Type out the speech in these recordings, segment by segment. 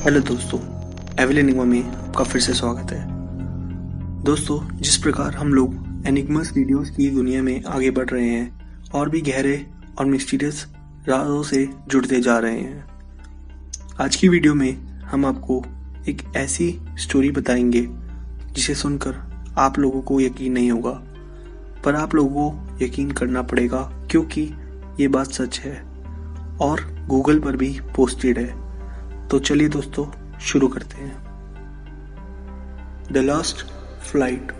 Hello दोस्तों, evil enigma में आपका फिर से स्वागत है। दोस्तों, जिस प्रकार हम लोग एनिग्मस वीडियोस की दुनिया में आगे बढ़ रहे हैं और भी गहरे और मिस्टीरियस राजों से जुड़ते जा रहे हैं, आज की वीडियो में हम आपको एक ऐसी स्टोरी बताएंगे जिसे सुनकर आप लोगों को यकीन नहीं होगा, पर आप लोगों को यकीन करना पड़ेगा क्योंकि ये बात सच है और गूगल पर भी पोस्टेड है। तो चलिए दोस्तों, शुरू करते हैं। The last flight.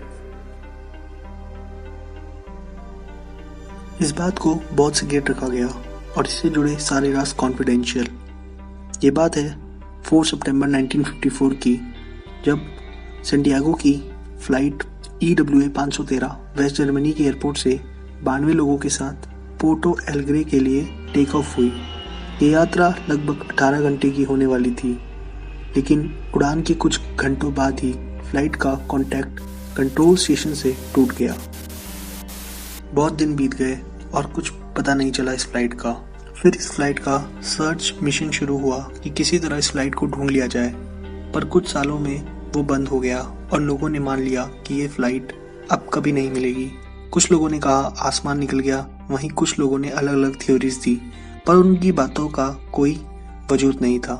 इस बात को बहुत सिक्रेट रखा गया और इससे जुड़े सारे राज कॉन्फिडेंशियल। ये बात है 4 सितंबर 1954 की, जब सैंटियागो की फ्लाइट EWA 513 वेस्ट जर्मनी के एयरपोर्ट से 92 लोगों के साथ पोर्टो एलेग्रे के लिए टेक ऑफ हुई। ये यात्रा लगभग 18 घंटे की होने वाली थी, लेकिन उड़ान के कुछ घंटों बाद ही फ्लाइट का कॉन्टैक्ट कंट्रोल स्टेशन से टूट गया। बहुत दिन बीत गए और कुछ पता नहीं चला इस फ्लाइट का। फिर इस फ्लाइट का सर्च मिशन शुरू हुआ कि किसी तरह इस फ्लाइट को ढूंढ लिया जाए, पर कुछ सालों में वो बंद हो गया और लोगों ने मान लिया कि ये फ्लाइट अब कभी नहीं मिलेगी। कुछ लोगों ने कहा आसमान निकल गया, वहीं कुछ लोगों ने अलग अलग थ्योरीज दी, पर उनकी बातों का कोई वजूद नहीं था।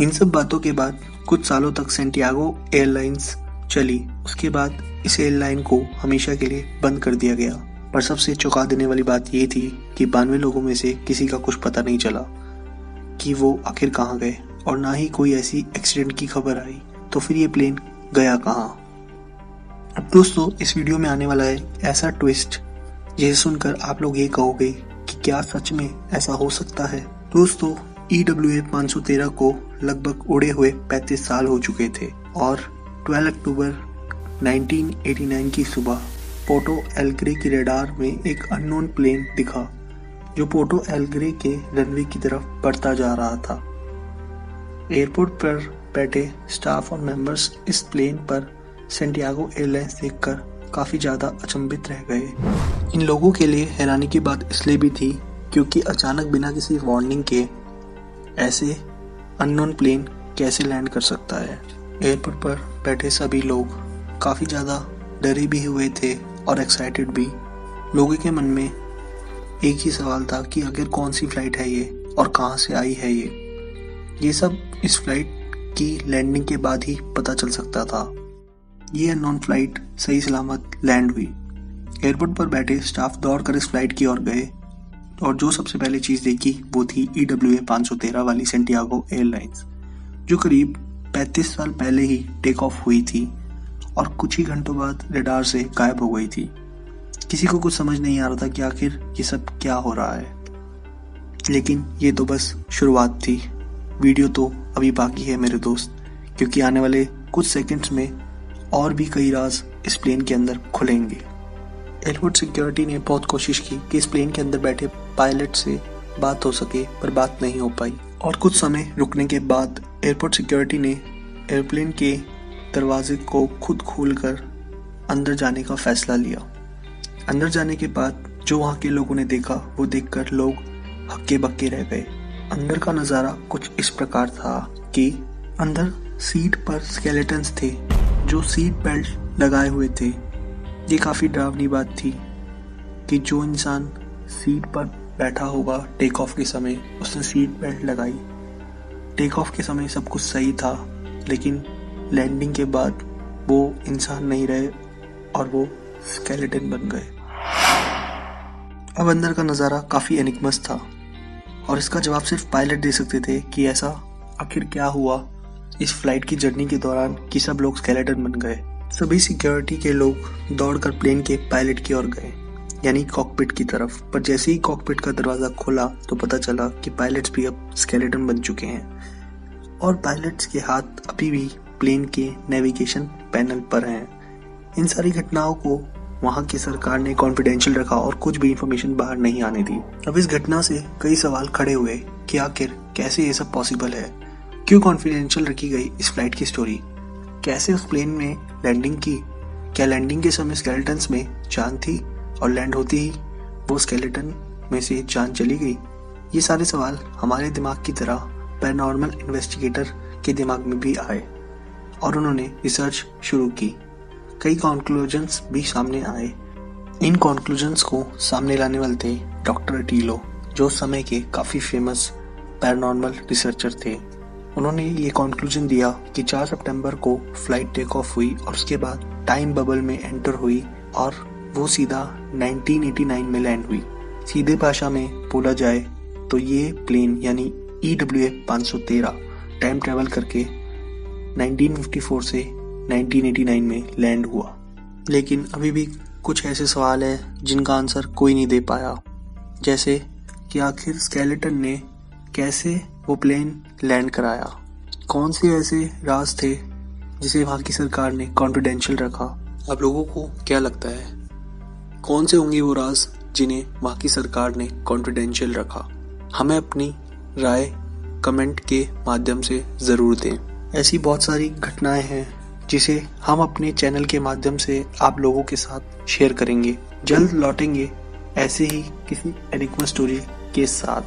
इन सब बातों के बाद कुछ सालों तक सैंटियागो एयरलाइंस चली। उसके बाद इस एयरलाइन को हमेशा के लिए बंद कर दिया गया। पर सबसे चौंका देने वाली बात ये थी कि 92 लोगों में से किसी का कुछ पता नहीं चला कि वो आखिर कहाँ गए, और ना ही कोई ऐसी एक्सीडेंट की खबर आई। तो फिर ये प्लेन गया कहाँ? अब दोस्तों, इस वीडियो में आने वाला है ऐसा ट्विस्ट जिसे सुनकर आप लोग ये कहोगे कि क्या सच में ऐसा हो सकता है। दोस्तों, EWA 513 को लगभग उड़े हुए 35 साल हो चुके थे और 12 अक्टूबर 1989 की सुबह पोर्टो एलेग्रे की रडार में एक अननोन प्लेन दिखा जो पोर्टो एलेग्रे के रनवे की तरफ बढ़ता जा रहा था। एयरपोर्ट पर बैठे स्टाफ और मेंबर्स इस प्लेन पर सैंटियागो एयरलाइंस देखकर काफी ज्यादा अचंभित रह गए। इन लोगों के लिए हैरानी की बात इसलिए भी थी क्योंकि अचानक बिना किसी वार्निंग के ऐसे अननोन प्लेन कैसे लैंड कर सकता है। एयरपोर्ट पर बैठे सभी लोग काफी ज्यादा डरे भी हुए थे और एक्साइटेड भी। लोगों के मन में एक ही सवाल था कि आखिर कौन सी फ्लाइट है ये और कहां से आई है ये सब इस फ्लाइट की लैंडिंग के बाद ही पता चल सकता था। ये अननोन फ्लाइट सही सलामत लैंड हुई। एयरपोर्ट पर बैठे स्टाफ दौड़कर इस फ्लाइट की ओर गए और जो सबसे पहले चीज देखी वो थी EWA 513 वाली सैंटियागो एयरलाइंस, जो करीब 35 साल पहले ही टेक ऑफ हुई थी और कुछ ही घंटों बाद रडार से गायब हो गई थी। किसी को कुछ समझ नहीं आ रहा था कि आखिर ये सब क्या हो रहा है, लेकिन ये तो बस शुरुआत थी। वीडियो तो अभी बाकी है मेरे दोस्त, क्योंकि आने वाले कुछ सेकंड्स में और भी कई राज इस प्लेन के अंदर खुलेंगे। एयरपोर्ट सिक्योरिटी ने बहुत कोशिश की कि इस प्लेन के अंदर बैठे पायलट से बात हो सके, पर बात नहीं हो पाई। और कुछ समय रुकने के बाद एयरपोर्ट सिक्योरिटी ने एयरप्लेन के दरवाजे को खुद खोलकर अंदर जाने का फैसला लिया। अंदर जाने के बाद जो वहाँ के लोगों ने देखा वो देखकर लोग हक्के बक्के रह गए। अंदर का नज़ारा कुछ इस प्रकार था कि अंदर सीट पर स्केलेटन्स थे जो सीट बेल्ट लगाए हुए थे। ये काफ़ी डरावनी बात थी कि जो इंसान सीट पर बैठा होगा टेक ऑफ के समय, उसने सीट बेल्ट लगाई। टेक ऑफ के समय सब कुछ सही था, लेकिन लैंडिंग के बाद वो इंसान नहीं रहे और वो स्केलेटन बन गए। अब अंदर का नज़ारा काफ़ी एनिग्मस था और इसका जवाब सिर्फ पायलट दे सकते थे कि ऐसा आखिर क्या हुआ इस फ्लाइट की जर्नी के दौरान कि सब लोग स्केलेटन बन गए। सभी सिक्योरिटी के लोग दौड़कर प्लेन के पायलट की ओर गए, यानी कॉकपिट की तरफ। पर जैसे ही कॉकपिट का दरवाजा खोला तो पता चला कि पायलट्स भी अब स्केलेटन बन चुके हैं और पायलट्स के हाथ अभी भी प्लेन के नेविगेशन पैनल पर हैं। इन सारी घटनाओं को वहां की सरकार ने कॉन्फिडेंशियल रखा और कुछ भी इंफॉर्मेशन बाहर नहीं आने दी। अब इस घटना से कई सवाल खड़े हुए कि आखिर कैसे ये सब पॉसिबल है, क्यों कॉन्फिडेंशियल रखी गई इस फ्लाइट की स्टोरी, कैसे उस प्लेन में लैंडिंग की, क्या लैंडिंग के समय स्केलेटन्स में जान थी और लैंड होती ही वो स्केलेटन में से जान चली गई। ये सारे सवाल हमारे दिमाग की तरह पैरानॉर्मल इन्वेस्टिगेटर के दिमाग में भी आए और उन्होंने रिसर्च शुरू की। कई कॉन्क्लूजन्स भी सामने आए। इन कॉन्क्लूजन्स को सामने लाने वाले थे डॉक्टर अटीलो, जो उस समय के काफ़ी फेमस पैरानॉर्मल रिसर्चर थे। उन्होंने ये कॉन्क्लूजन दिया कि 4 सितंबर को फ्लाइट टेक ऑफ हुई और उसके बाद टाइम बबल में एंटर हुई और वो सीधा 1989 में लैंड हुई। सीधे भाषा में बोला जाए तो ये प्लेन यानी EWA 513 टाइम ट्रैवल करके 1954 से 1989 में लैंड हुआ। लेकिन अभी भी कुछ ऐसे सवाल हैं जिनका आंसर कोई नहीं दे पाया, जैसे कि आखिर स्केलेटन ने कैसे वो प्लेन लैंड कराया, कौन से ऐसे राज थे जिसे वहाँ की सरकार ने कॉन्फिडेंशियल रखा। अब लोगों को क्या लगता है, कौन से होंगे वो राज जिन्हें वहाँ की सरकार ने कॉन्फिडेंशियल रखा? हमें अपनी राय कमेंट के माध्यम से ज़रूर दें। ऐसी बहुत सारी घटनाएं हैं जिसे हम अपने चैनल के माध्यम से आप लोगों के साथ शेयर करेंगे। जल्द लौटेंगे ऐसे ही किसी एनिग्मा स्टोरी के साथ।